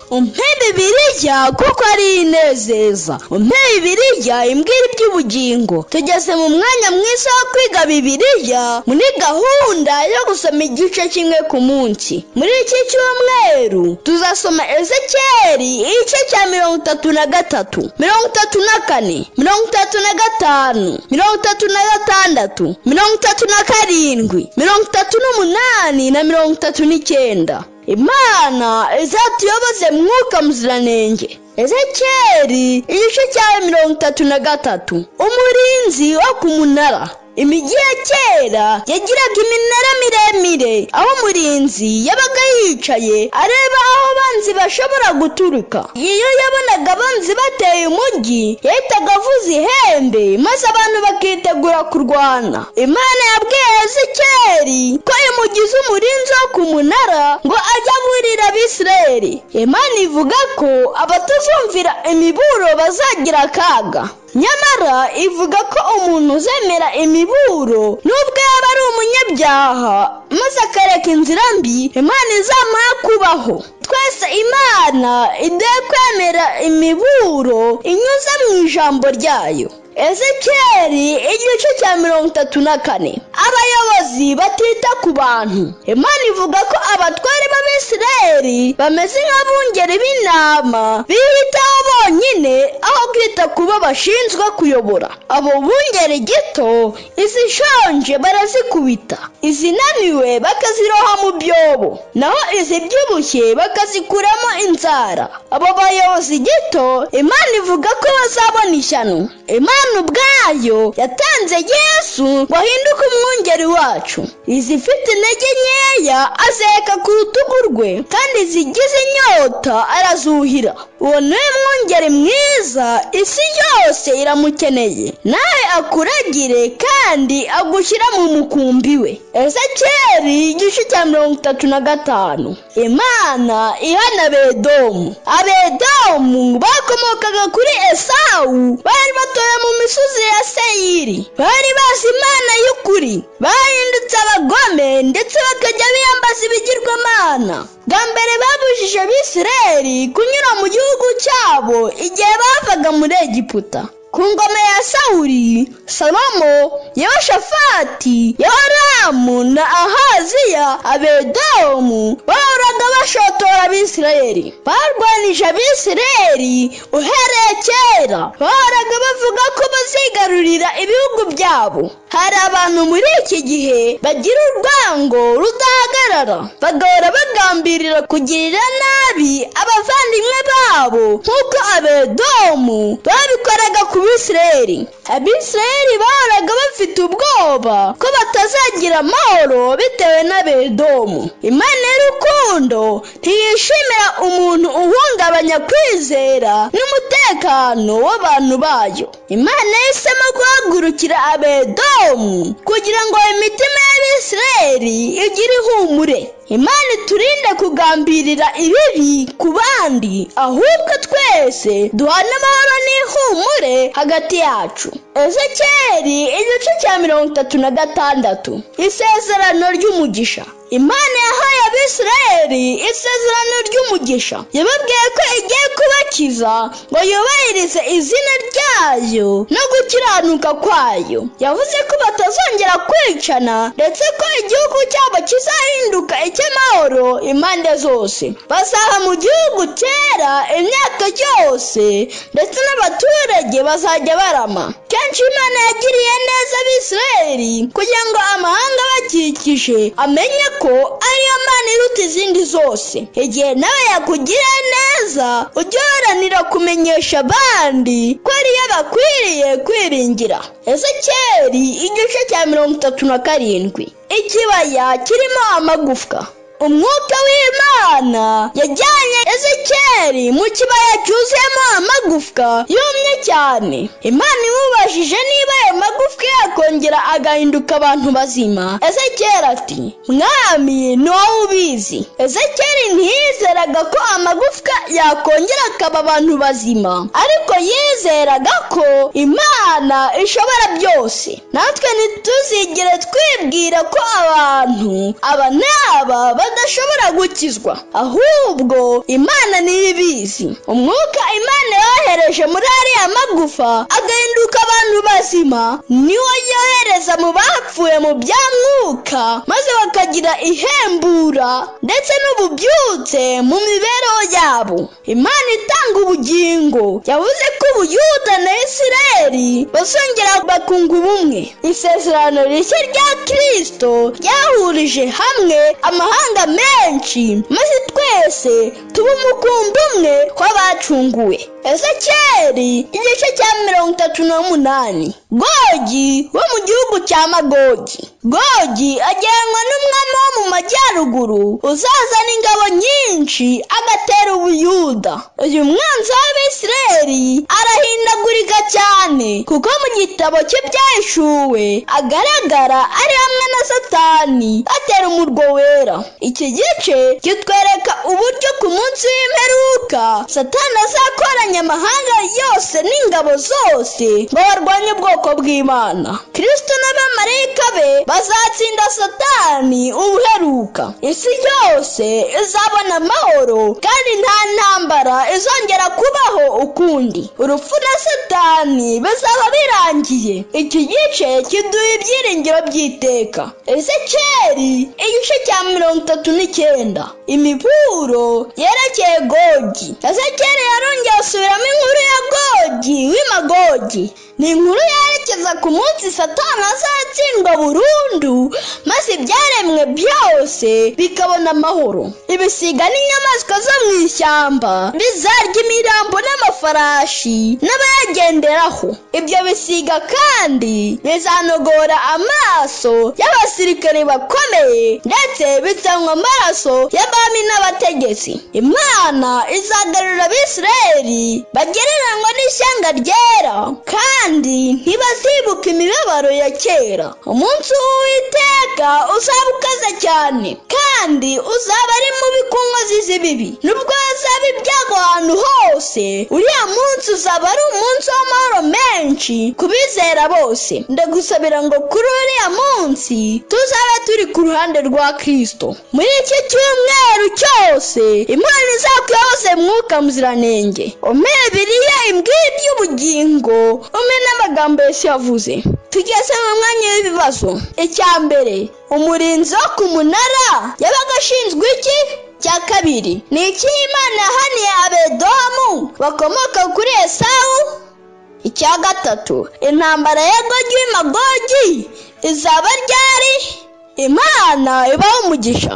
umpe Bibiliya kuko ari inezeza, umpe Bibiliya imbwira iby'ubugingo. Tugeze mu mwanya mwiza wo kwiga Bibiliya muri gahunda yo gusoma igice kimwe ku munsi. Muri iki cyumweru tuzasoma Ezekiyeli igice cya 33, 34, 35, 36, 37, 38 na 39. Imana izatuyoboze mwuka muziranenge. Ezekiyeli igice cya 33. Umurinzi wo ku munara. Imijyi ya kera yagiraga iminara miremire aho umurinzi yabaga yicaye areba aho abanzi bashobora guturuka. Iyo yabonaga abanzi bateye umujyi yahitaga avuza ihembe maze abantu bakitegura kurwana. Imana yabwiye Ezekiyeli ko imugize umurinzi wo ku munara ngo ajye aburira Abisirayeli. Imana ivuga ko abatazumvira imiburo bazagira akaga. Nyamara ivuga ko umuntu uzemera imiburo nubwo yaba ari umunyabyaha maze akareka inzira mbi, Imana izamuha kubaho. Twese Imana iduhe kwemera imiburo inyuze mu ijambo ryayo. Ezekiyeli igice cya 34. Abayobozi batita ku bantu. Imana ivuga ko abatware b'Abisirayeli bameze nk'abungeri b'intama biyitaho bonyine aho kwita ku bo bashinzwe kuyobora. Abo bungeri gito izishonje barazikubita, izinaniwe bakaziroha mu byobo, naho izibyibushye bakazikuramo inzara. Abo bayobozi gito Imana ivuga ko bazabona ishyano. Imana ubwayo yatanze Yesu ngo ahinduke umwungeri wacu. Izifite intege nkeya azeka ku rutugu rwe, kandi zigize inyota arazuhira. Uwo ni umwungeri mwiza, isi yose iramukeneye. Nawe akuragire kandi agushyira mu mukumbi we. Ezekiyeli igice cya 35. Imana ihana Abedomu. Abedomu bakomokaga kuri Esawu, bari batuye mu misozi ya Seyiri. Bari bazi Imana y'ukuri, bahindutse abagome ndetse bakajya biyambaza ibigirwamana. Bwa mbere babujije Abisirayeli kunyura mu gihugu cyabo igihe bavaga muri Egiputa. Ku ngoma ya Sawuli, Salomo, Yehoshafati, Yehoramu na Ahaziya, Abedomu bahoraga bashotora Abisirayeli. Barwanije Abisirayeli uhereye kera. Bahoraga bavuga ko bazigarurira ibihugu byabo. Hari abantu muri iki gihe bagira urwango rudahagarara, bagahora bagambirira kugirira nabi abavandimwe babo nk'uko Abedomu babikoraga ku Bisirayeli. Abisirayeli bahoraga bafite ubwoba ko batazagira amahoro bitewe n'Abedomu. Imana y'urukundo ntiyishimira umuntu uhungabanya kwizera n'umutekano w'abantu bayo. Imana yahisemo guhagurukira Abedomu kugira ngo imitima y'Abisirayeli igire ihumure. Imana iturinde kugambirira ibibi ku bandi, ahubwo twese duhana amahoro n'ihumure hagati yacu. Ezekiyeli igice cya 36. Isezerano ry'umugisha. Imana yahaye Abisirayeli isezerano ry'umugisha. Yababwiye ko igiye kubakiza ngo yubahirize izina ryayo no gukiranuka kwayo. Yavuze ko batazongera kwicana ndetse ko igihugu cyabo kizahinduka icy'amahoro impande zose. Bazaha mu gihugu cyera imyaka yose ndetse n'abaturage bazajya barama. Kenshi Imana yagiriye neza Abisirayeli kugira ngo amahanga bakikije amenye ko ariyo Mana iruta izindi zose. Igihe nawe yakugiriye neza ujye uharanira kumenyesha abandi ko ariyo bakwiriye kwiringira. Ezekiyeli igice cya 37. Ikibaya kirimo amagufwa. Umwuka w'Imana yajyanye Ezekiyeli mu kibaya cyuzuyemo amagufwa yumye cyane. Imana imubajije niba ayo magufwa yakongera agahinduka abantu bazima. Ezekiyeli ati, Mwami ni wowe ubizi. Ezekiyeli ntiyizeraga ko amagufwa yakongera akaba abantu bazima, ariko yizeraga ko Imana ishobora byose. Natwe ntituzigere twibwira ko abantu aba n'aba badashobora gukizwa. ahubwo Imana niyo ibizi. Umwuka Imana yohereje muri ariya magufa agahinduka abantu bazima niwo yohereza mu bapfuye mu bya mwuka, maze bakagira ihembura ndetse n'ububyutse mu mibereho yabo. Imana itanga ubugingo yavuze ko Ubuyuda na Isirayeli bazongera bakunga ubumwe. Isezerano rishya rya Kristo ryahurije hamwe amahanga menshi, maze twese tuba umukumbi umwe w'abacunguwe. Ezekiyeli igice cya 38. Gogi wo mu gihugu cya Magogi. Gogi agenwa n'umwami wo mu majyaruguru uzazana ingabo nyinshi agatera Ubuyuda. Uyu mwanzi w'Abisirayeli arahindagurika cyane, kuko mu gitabo cy'Ibyahishuwe agaragara ari hamwe na Satani atera umurwa wera. Iki gice kitwereka uburyo ku munsi w'imperuka Satani azakoranya amahanga yose n'ingabo zose ngo barwanye ubwoko bw'Imana. Kristo n'abamarayika be bazatsinda Satani ubuheruka. Isi yose izabona amahoro kandi nta ntambara izongera kubaho ukundi. Urupfu na Satani bizaba birangiye. Iki gice kiduha ibyiringiro by'iteka. Ezekiyeli igice cya 39. Imiburo yerekeye Gogi. Ezekiyeli yarongeye asubiramo inkuru ya Gogi w'Imagogi. Ni inkuru yerekeza ku munsi Satani azatsindwa burundu, maze ibyaremwe byose bikabona amahoro. Ibisiga n'inyamaswa zo mu ishyamba bizarya imirambo n'amafarashi n'abayagenderaho. Ibyo bisiga kandi bizanogora amaso y'abasirikare bakomeye ndetse bitanywa amaraso y'abami n'abategetsi. Imana izagarura Abisirayeli bagereranywa n'ishyanga ryera, kandi ntibazibuka imibabaro ya kera. Umunsi w'Uwiteka uzaba ukaze cyane, kandi uzaba ari mubi ku nkozi z'ibibi. Nubwo hazaba ibyago ahantu hose, uriya munsi uzaba ari umunsi w'amahoro menshi ku bizera bose. Ndagusabira ngo kuri uriya munsi tuzabe turi ku ruhande rwa Kristo. Muri iki cyumweru cyose Imana izakuyoboze Mwuka Muziranenge. Umpe Bibiliya imbwira iby'ubugingo, umpe n'amagambo Yesu yavuze. Tugeze mu mwanya w'ibibazo. Icya mbere, umurinzi wo ku munara yabaga ashinzwe iki? Cya kabiri, ni iki Imana yahaniye Abedomu bakomoka kuri Esawu? Icya gatatu, intambara ya Gogi w'Imagogi izaba ryari? Imana ibahe umugisha.